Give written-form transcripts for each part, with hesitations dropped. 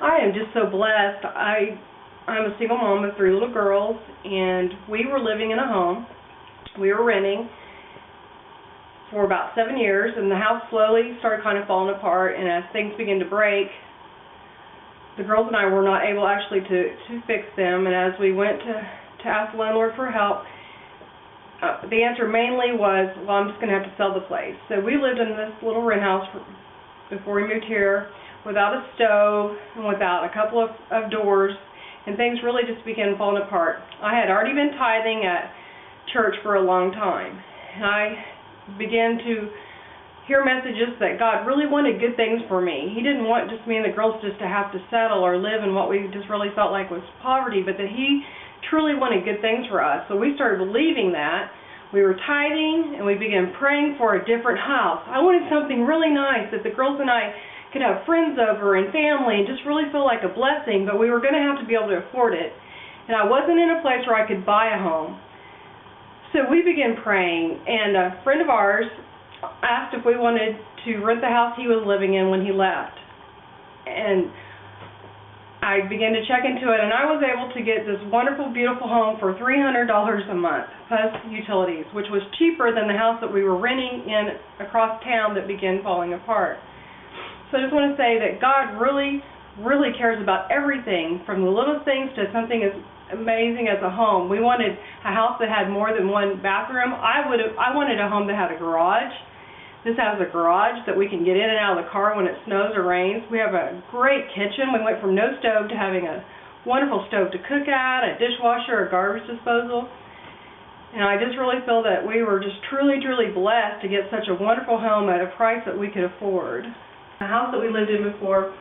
I am just so blessed. I'm a single mom of 3 little girls, and we were living in a home. We were renting for about 7 years, and the house slowly started kind of falling apart, and as things began to break, the girls and I were not able actually to fix them, and as we went to ask the landlord for help, the answer mainly was, well, I'm just going to have to sell the place. So we lived in this little rent house before we moved here, without a stove and without a couple of doors, and things really just began falling apart. I had already been tithing at church for a long time, and I began to hear messages that God really wanted good things for me. He didn't want just me and the girls just to have to settle or live in what we just really felt like was poverty, but that He truly wanted good things for us. So we started believing that. We were tithing, and we began praying for a different house. I wanted something really nice that the girls and I could have friends over and family and just really feel like a blessing, but we were going to have to be able to afford it. And I wasn't in a place where I could buy a home. So we began praying, and a friend of ours asked if we wanted to rent the house he was living in when he left. And I began to check into it, and I was able to get this wonderful, beautiful home for $300 a month, plus utilities, which was cheaper than the house that we were renting in across town that began falling apart. So I just want to say that God really, really cares about everything, from the little things to something as amazing as a home. We wanted a house that had more than one bathroom. I wanted a home that had a garage. This has a garage that we can get in and out of the car when it snows or rains. We have a great kitchen. We went from no stove to having a wonderful stove to cook at, a dishwasher, a garbage disposal. And I just really feel that we were just truly, truly blessed to get such a wonderful home at a price that we could afford. The house that we lived in before,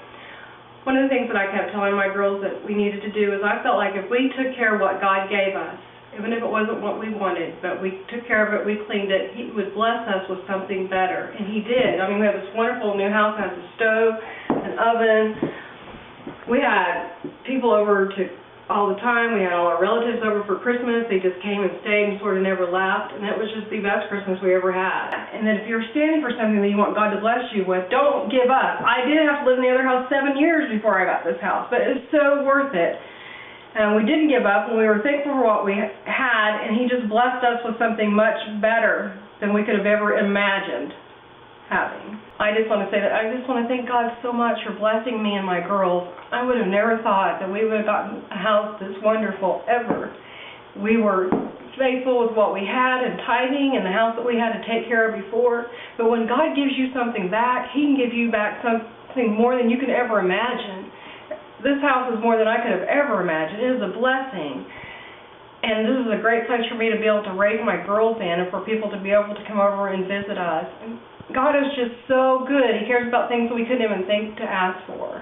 one of the things that I kept telling my girls that we needed to do is I felt like if we took care of what God gave us, even if it wasn't what we wanted, but we took care of it, we cleaned it, He would bless us with something better. And He did. I mean, we have this wonderful new house that has a stove, an oven. We had people over all the time. We had all our relatives over for Christmas. They just came and stayed and sort of never left. And it was just the best Christmas we ever had. And then if you're standing for something that you want God to bless you with, don't give up. I did have to live in the other house 7 years before I got this house, but it's so worth it. And we didn't give up, and we were thankful for what we had, and He just blessed us with something much better than we could have ever imagined having. I just want to say that I just want to thank God so much for blessing me and my girls. I would have never thought that we would have gotten a house this wonderful ever. We were faithful with what we had and tithing and the house that we had to take care of before. But when God gives you something back, He can give you back something more than you can ever imagine. This house is more than I could have ever imagined. It is a blessing. And this is a great place for me to be able to raise my girls in and for people to be able to come over and visit us. And God is just so good. He cares about things that we couldn't even think to ask for.